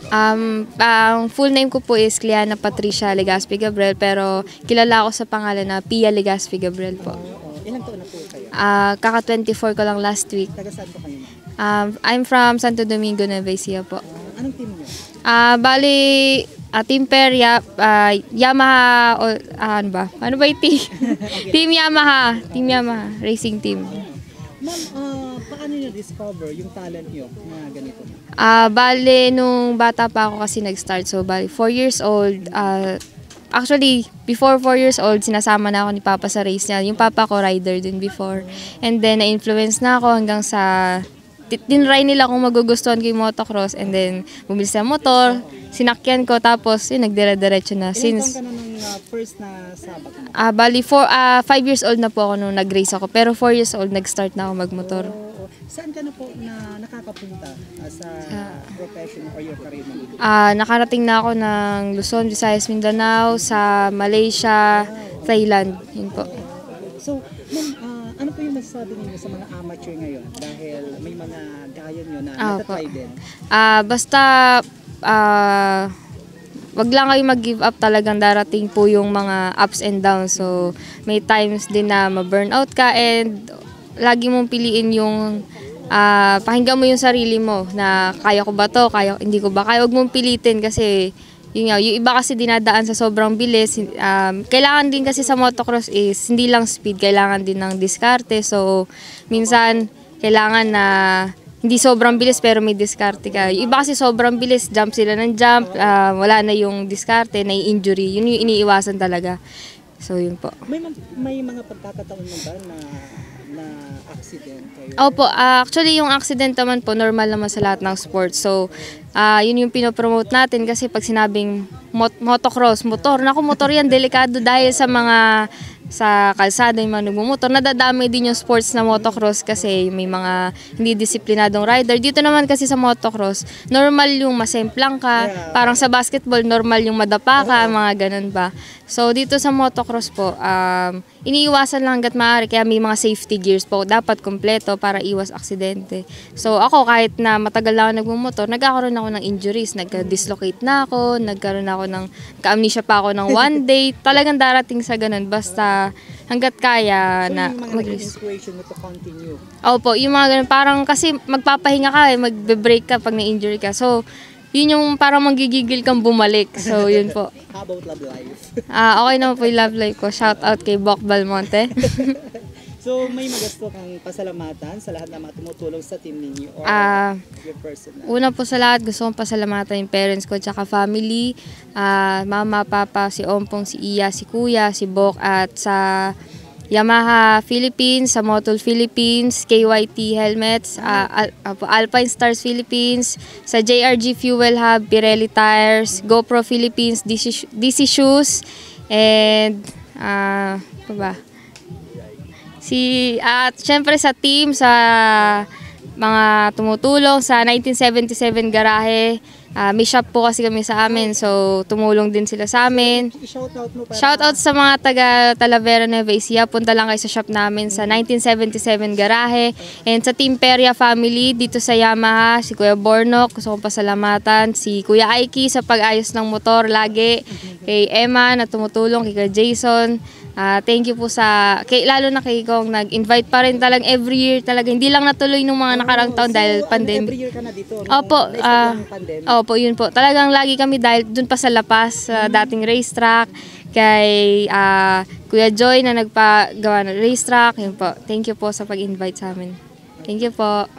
Ang full name ko po is Cleana Patricia Legaspi Gabriel, pero kilala ako sa pangalan na Pia Legaspi Gabriel po. Ilang taon na po kayo? Kaka-24 ko lang last week. Taga saan po kayo? I'm from Santo Domingo, Nueva Ecija po. Anong team niyo? Bali, Team Pair, Yamaha, ano ba? Ano ba yung team? Team Yamaha, racing team. Ma'am, paano niyo discover yung talent niyo na ganito? Bali, nung bata pa ako kasi nag-start. So, bali, 4 years old. Actually, before 4 years old, sinasama na ako ni Papa sa race niya. Yung Papa ko, rider din before. And then, na-influence na ako hanggang sa tinry nila kung magugustuhan ko yung motocross. And then, bumili sa motor, sinakyan ko, tapos yun, nagdire-diretso na. Ilang taon ka na nung first na sabak mo? Bali, 5 years old na po ako nung nag-race ako. Pero 4 years old, nag-start na ako magmotor. Saan ka na po na nakakapunta sa profession or your career mo? Nakarating na ako ng Luzon, Visayas, Mindanao, sa Malaysia, Thailand. Yun po. So, ma'am, ano po yung masasabi niyo sa mga amateur ngayon? Dahil may mga gaya niyo na natatry din. Basta, wag lang kayo mag-give up, talagang darating po yung mga ups and downs. So, may times din na ma-burnout ka and lagi mong piliin yung pakinggan mo yung sarili mo na kaya ko ba to, hindi ko ba kaya. Huwag mong pilitin kasi yung iba kasi dinadaan sa sobrang bilis. Kailangan din kasi sa motocross is hindi lang speed, kailangan din ng diskarte. So minsan kailangan na hindi sobrang bilis pero may diskarte ka. Yung iba kasi sobrang bilis, jump sila ng jump, wala na yung diskarte, na injury. Yun yung iniiwasan talaga. So yun po. May mga pagkakataon mo ba na accident kayo? Opo, actually yung accident naman po normal naman sa lahat ng sports. So, yun yung pinopromote natin kasi pag sinabing motocross, motor yan, delikado dahil sa kalsada yung mga nagmumotor. Nadadami din yung sports na motocross kasi may mga hindi disiplinadong rider. Dito naman kasi sa motocross, normal yung masemplang ka. Parang sa basketball, normal yung madapa ka, mga ganun ba. So dito sa motocross po, iniiwasan lang hanggat maaari. Kaya may mga safety gears po, dapat kompleto para iwas aksidente. So ako kahit na matagal na ako nagmumotor, nagkakaroon ako ng injuries. Nagka-dislocate na ako, nagkaroon ako ng, ka-amnesia pa ako ng one day. Talagang darating sa ganun, basta hanggat kaya na mag-race. So yung mga inspiration mo to continue? Opo, yung mga ganun. Parang kasi magpapahinga ka, magbe-break ka pag na-injury ka. So, yun yung parang magigigil kang bumalik. So, yun po. How about love life? Okay naman po yung love life ko. Shout out kay Bok Balmonte. So, may magasto kang pasalamatan sa lahat ng mga tumutulong sa team ninyo or your personal? Una po sa lahat, gusto kong pasalamatan yung parents ko at family. Mama, papa, si Ompong, si Iya, si Kuya, si Bok, at sa Yamaha Philippines, sa Motul Philippines, KYT Helmets, Alpine Stars Philippines, sa JRG Fuel Hub, Pirelli Tires, GoPro Philippines, DC Shoes, and ano ba? At syempre sa team, sa mga tumutulong sa 1977 Garahe. May shop po kasi kami sa amin, so tumulong din sila sa amin. Shoutout sa mga taga Talavera, Nueva Ecija. Punta lang kayo sa shop namin sa 1977 Garahe. And sa Team Peria family dito sa Yamaha, si Kuya Bornok, gusto kong pasalamatan. Si Kuya Aiki sa pag-ayos ng motor lagi. Kay Emma na tumutulong, kay Kuya Jason. Thank you po lalo na kay Kong, nag-invite pa rin talagang every year talaga. Hindi lang natuloy nung mga nakarang taon dahil pandemic. Every year ka na dito? Opo, yun po. Talagang lagi kami dahil dun pa sa Lapas, sa dating racetrack. Kay Kuya Joy na nagpagawa ng racetrack. Yun po. Thank you po sa pag-invite sa amin. Thank you po.